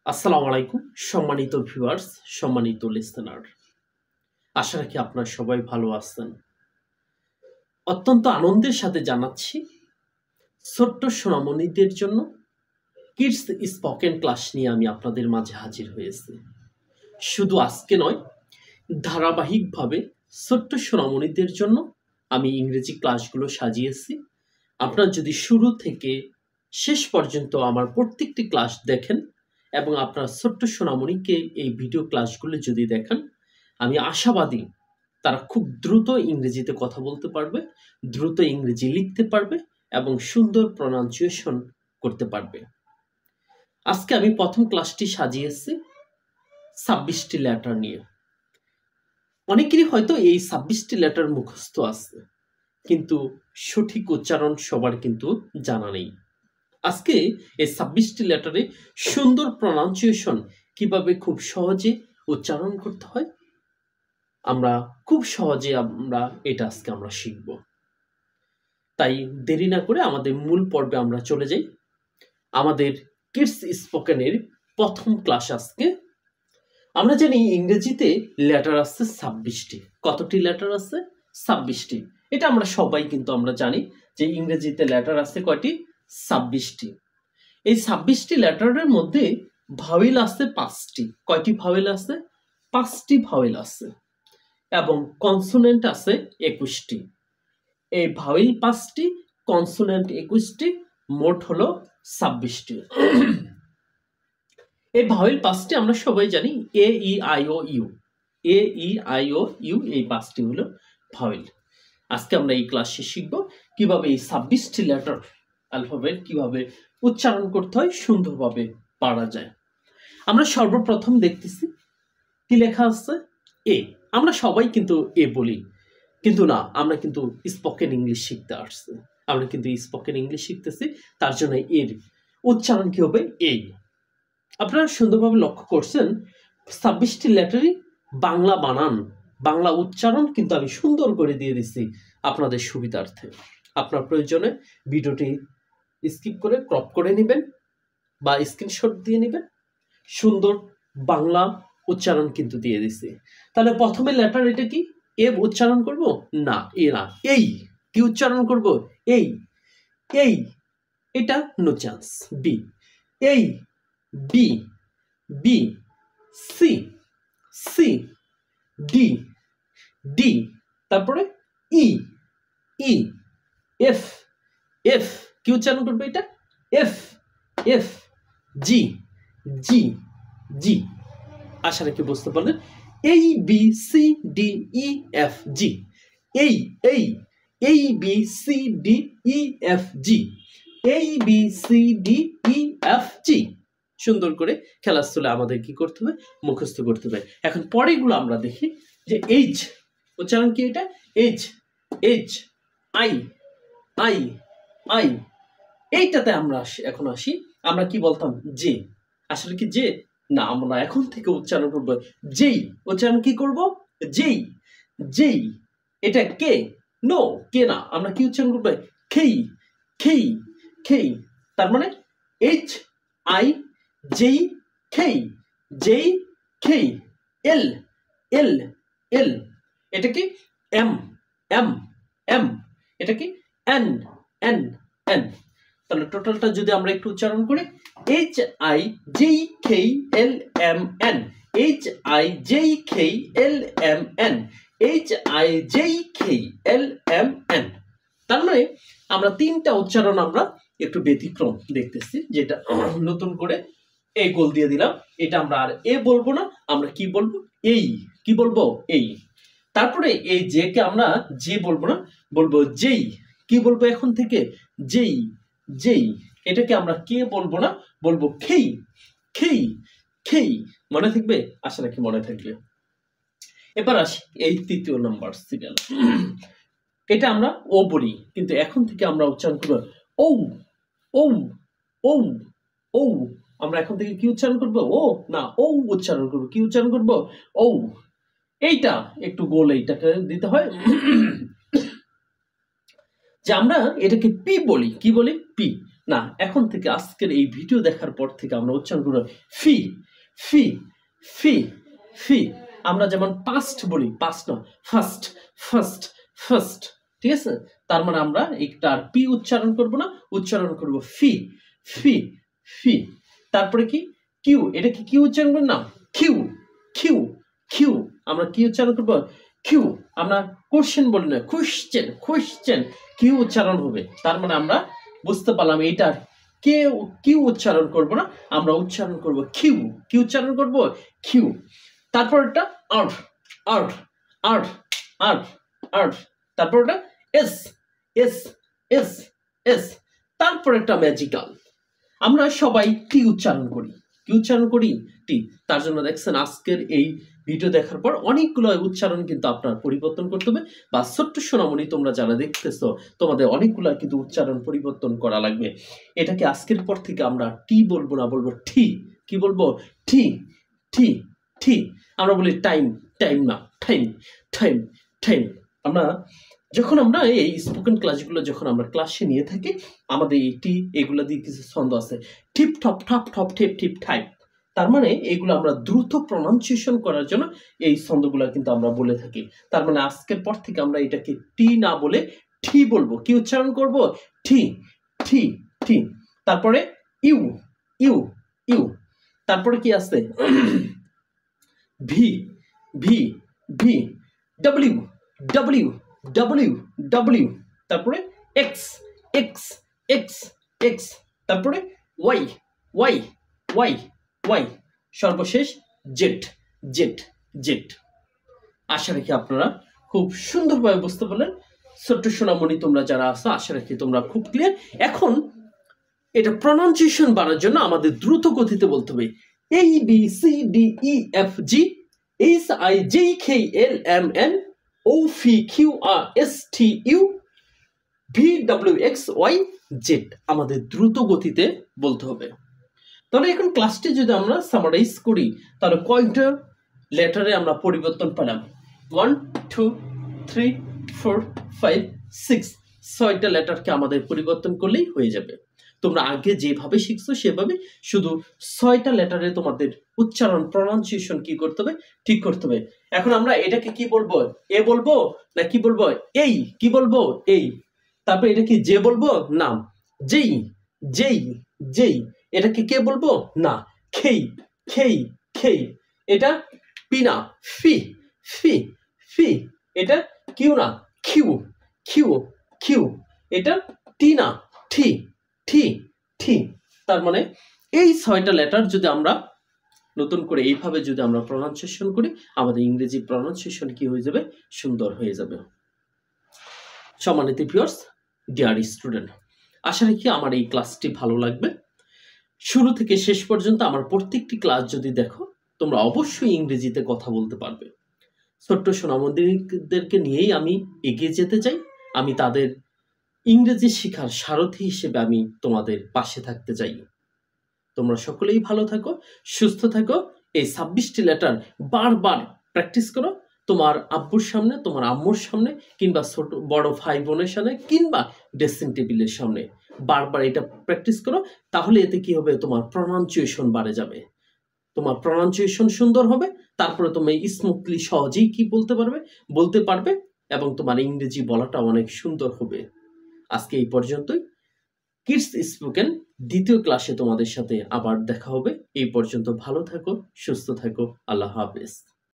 আসসালামু আলাইকুম সম্মানিত ভিউয়ার্স, সম্মানিত লিসেনার। আশা রাখি আপনারা সবাই ভালো আছেন। অত্যন্ত আনন্দের সাথে জানাচ্ছি ছোট্ট সোনামণিদের জন্য কিডস স্পোকেন ক্লাস নিয়ে আমি আপনাদের মাঝে হাজির হয়েছি। শুধু আজকে নয়, ধারাবাহিকভাবে ছোট্ট সোনামণিদের জন্য আমি ইংরেজি ক্লাসগুলো সাজিয়েছি। আপনারা যদি শুরু থেকে শেষ পর্যন্ত আমার প্রত্যেকটি ক্লাস দেখেন এবং আপনার ছোট্ট সোনামণিকে এই ভিডিও ক্লাসগুলো যদি দেখেন, আমি আশাবাদী তারা খুব দ্রুত ইংরেজিতে কথা বলতে পারবে, দ্রুত ইংরেজি লিখতে পারবে এবং সুন্দর প্রনাউন্সিয়েশন করতে পারবে। আজকে আমি প্রথম ক্লাসটি সাজিয়েছি 26টি লেটার নিয়ে। অনেকেরই হয়তো এই 26টি লেটার মুখস্থ আছে, কিন্তু সঠিক উচ্চারণ সবার কিন্তু জানা নেই। আজকে এই 26টি লেটারে সুন্দর প্রনাউন্সিয়েশন কিভাবে খুব সহজে উচ্চারণ করতে হয়, আমরা খুব সহজে এটা আজকে আমরা শিখব। তাই দেরি না করে আমাদের মূল পর্বে আমরা চলে যাই। আমাদের কিডস স্পোকেনের প্রথম ক্লাস আজকে। আমরা জানি ইংরেজিতে লেটার আছে 26টি। কতটি লেটার আছে? 26টি। এটা আমরা সবাই কিন্তু আমরা জানি যে ইংরেজিতে লেটার আছে কয়টি? 26টি। এই 26টি লেটারের মধ্যে ভাওয়েল আছে 5টি। কয়টি ভাওয়েল আছে? 5টি ভাওয়েল আছে এবং কনসোনেন্ট আছে 21টি। এই ভাওয়েল 5টি, কনসোনেন্ট 21টি, মোট হলো 26টি। এই ভাওয়েল 5টি আমরা সবাই জানি A E I O U. A E I O U এই 5টি হলো ভাওয়েল। আজকে আমরা এই ক্লাসে শিখব কিভাবে এই 26টি লেটার অ্যালফাবেট কিভাবে উচ্চারণ করতে হয়, সুন্দরভাবে পারা যায়। আমরা সর্বপ্রথম দেখতেছি কি লেখা আছে? এ। আমরা সবাই কিন্তু এ বলি, কিন্তু না, আমরা কিন্তু স্পোকেন ইংলিশ শিখতে আসছি। আমরা কিন্তু স্পোকেন ইংলিশ শিখতেছি, তার জন্য এর উচ্চারণ কি হবে? এই। আপনারা সুন্দরভাবে লক্ষ্য করছেন 26টি লেটারই বাংলা বানান, বাংলা উচ্চারণ কিন্তু আমি সুন্দর করে দিয়ে দিচ্ছি আপনাদের সুবিধার্থে। আপনার প্রয়োজনে ভিডিওটি স্কিপ করে ক্রপ করে নেবেন বা স্ক্রিনশট দিয়ে নেবেন। সুন্দর বাংলা উচ্চারণ কিন্তু দিয়ে দিছি। তাহলে প্রথমে লেটার এটা কি? এ উচ্চারণ করব? না, এ না, এই। কি উচ্চারণ করব? এই। এই, এটা নো চান্স। বি। এই, B. B. C. C. D. D. তারপরে ই। ই। এফ। এফ। কি উচ্চারণ করবে এটা? এফ। এফ। জি। জি। জি। আশা রাখি বুঝতে পারলেন। এই B C D E F G. এই এই এই B C D E F G. এই B C D E F G. সুন্দর করে খেলার স্থলে আমাদের কি করতে হবে? মুখস্থ করতে হবে। এখন পরেগুলো আমরা দেখি যে এইচ উচ্চারণ কি এটা? H. H. I. I. I. এইটাতে আমরা এখন আসি। আমরা কি বলতাম? যে। আসলে কি যে? না, আমরা এখন থেকে উচ্চারণ করব যেই। উচ্চারণ কি করব? যেই। যেই। এটা কে? নো, কে না। আমরা কি উচ্চারণ করব? খেই। খেই। খেই। তার মানে এইচ আই যেই খেই। যেই খেই। এল। এল। এল। এটা কি? এম। এম। এম। এটা কি? এন। এন। এন। তাহলে টোটালটা যদি আমরা একটু উচ্চারণ করি, H I J K L M N. H I J K L M N. H I J K L M N. তার মানে আমরা তিনটা উচ্চারণ আমরা একটু ব্যতিক্রম দেখতেছি, যেটা নতুন করে এই গোল দিয়ে দিলাম। এটা আমরা আর এ বলবো না, আমরা কি বলবো? এই। কি বলবো? এই। তারপরে এই যে কে আমরা যে বলবো না, বলবো যেই। কি বলবো এখন থেকে? যেই। যেই। এটাকে আমরা কে বলবো না, বলবো খেই। খেই। খেই। মনে থাকবে? আশা রাখি মনে থাকবে। এবার আসি এই তৃতীয় নাম্বার সিরিয়াল। এটা আমরা ও বলি, কিন্তু এখন থেকে আমরা উচ্চারণ করবো ও। ও। ও। ও। আমরা এখন থেকে কি উচ্চারণ করবো? ও না, ও উচ্চারণ করবো। কি উচ্চারণ করবো? ও। এইটা একটু গোল এইটাকে দিতে হয় যে আমরা এটাকে পি বলি। কি বলি? পি। না, এখন থেকে আজকের এই ভিডিও দেখার পর থেকে আমরা উচ্চারণ করব ফি ফি ফি ফি। আমরা যেমন পাস্ট বলি, পাস্ট না, ফার্স্ট ফার্স্ট ফার্স্ট, ঠিক আছে? তার মানে আমরা একটার পি উচ্চারণ করব না, উচ্চারণ করব ফি ফি ফি। তারপরে কি কিউ, এটা কি কিউ উচ্চারণ করব না, কিউ কিউ কিউ। আমরা কি উচ্চারণ করব, কিউ। আমরা কোশ্চেন বলি না, কোশ্চেন কোশ্চেন, কিউ উচ্চারণ হবে। তার মানে আমরা বুঝতে পারলাম এটার কে কিউ উচ্চারণ করব না, আমরা উচ্চারণ করব কিউ। কি উচ্চারণ করব, কিউ। তারপর এটা art art art art art. তারপর এটা এস এস এস এস। তারপর একটা ম্যাজিক্যাল। আমরা সবাই টি উচ্চারণ করি, কি উচ্চারণ করি, টি। তার জন্য দেখছেন আজকের এই ভিডিও দেখার পর অনেকগুলো উচ্চারণ কিন্তু আপনার পরিবর্তন করতে হবে, বা ছোট্ট সোনামণি তোমরা যারা দেখতেছো তোমাদের অনেকগুলো কিন্তু উচ্চারণ পরিবর্তন করা লাগবে। এটাকে আজকের পর থেকে আমরা টি বলবো না, বলবো টি। কি বলবো, টি টি টি। আমরা বলি টাইম, টাইম না, টাইম টাইম টাইম। আমরা যখন আমরা এই স্পোকেন ক্লাসগুলো যখন আমরা ক্লাসে নিয়ে থাকি, আমাদের এই টি এগুলো দিয়ে কিছু ছন্দ আছে, tip top top top tip tip type. তার মানে এগুলো আমরা দ্রুত প্রনাউন্সিয়েশন করার জন্য এই ছন্দগুলো কিন্তু আমরা বলে থাকি। তার মানে আজকের পর থেকে আমরা এটাকে টি না বলে ঠি বলবো। কি উচ্চারণ করব, ঠি ঠি ঠি। তারপরে ইউ ইউ ইউ। তারপরে কি আছে, V V V. W W W W. তারপরে এক্স এক্স এক্স এক্স। তারপরে ওয়াই ওয়াই ওয়াই ওয়াই। সর্বশেষ জেড জেড জেড। আশা রাখি আপনারা খুব সুন্দরভাবে বুঝতে পারলেন। ছোট্ট সোনামণি তোমরা যারা আছো, আশা রাখি তোমরা খুব ক্লিয়ার। এখন এটা প্রনাউন্সিয়েশন বাড়ার জন্য আমাদের দ্রুত গতিতে বলতে হবে A B C D E F G H I J K L M N O P Q R S T U V W X Y Z. আমাদের দ্রুত গতিতে বলতে হবে। তাহলে এখন ক্লাসটি যদি আমরা সামারাইজ করি, তাহলে কয়টা লেটারে আমরা পরিবর্তন পেলাম, 1 2 3 4 5 6, 6টা লেটারকে আমাদের পরিবর্তন করলেই হয়ে যাবে। তোমরা আগে যেভাবে শিখছো সেভাবে শুধু 6টা লেটারে তোমাদের উচ্চারণ প্রনাউন্সিয়েশন কি করতে হবে, ঠিক করতে হবে। এখন আমরা এটাকে কি বলবো, এ বলবো না কি বলবো, এই কি বলবো, এই। তারপর এটা কি যে বলবো, না যেই যেই যেই। এটাকে কে বলবো, না খেই খেই খেই। এটা পি না, ফি ফি ফি। এটা কিউ না, কিউ কিউ কিউ। এটা টি না, ঠি ঠি ঠি। তার মানে এই 6টা লেটার যদি আমরা নতুন করে এইভাবে যদি আমরা প্রনাউন্সিয়েশন করি, আমাদের ইংরেজি প্রনাউন্সিয়েশন কি হয়ে যাবে, সুন্দর হয়ে যাবে। সম্মানিত ভিউয়ার্স, ডিয়ার স্টুডেন্ট, আশা রাখি আমার এই ক্লাসটি ভালো লাগবে। শুরু থেকে শেষ পর্যন্ত আমার প্রত্যেকটি ক্লাস যদি দেখো, তোমরা অবশ্যই ইংরেজিতে কথা বলতে পারবে। ছোট্ট সোনামণিদেরকে নিয়েই আমি এগিয়ে যেতে চাই। আমি তাদের ইংরেজি শেখার সারথি হিসেবে আমি তোমাদের পাশে থাকতে চাই। তোমরা সকলেই ভালো থাকো, সুস্থ থাকো। এই 26টি লেটার বারবার প্র্যাকটিস করো, তোমার আব্বুর সামনে, তোমার আম্মুর সামনে, কিংবা ছোট বড় ভাই বোনের সামনে, কিংবা ড্রেসিং টেবিলের সামনে বারবার এটা প্র্যাকটিস করো। তাহলে এতে কি হবে, তোমার প্রনাউন্সিয়েশন বাড়ে যাবে, তোমার প্রনাউন্সিয়েশন সুন্দর হবে। তারপরে তুমি স্মুথলি সহজেই কি বলতে পারবে, এবং তোমার ইংরেজি বলাটা অনেক সুন্দর হবে। আজকে এই পর্যন্তই। কিডস স্পোকেন দ্বিতীয় ক্লাসে তোমাদের সাথে আবার দেখা হবে। এই পর্যন্ত ভালো থাকো, সুস্থ থাকো। আল্লাহ হাফেজ।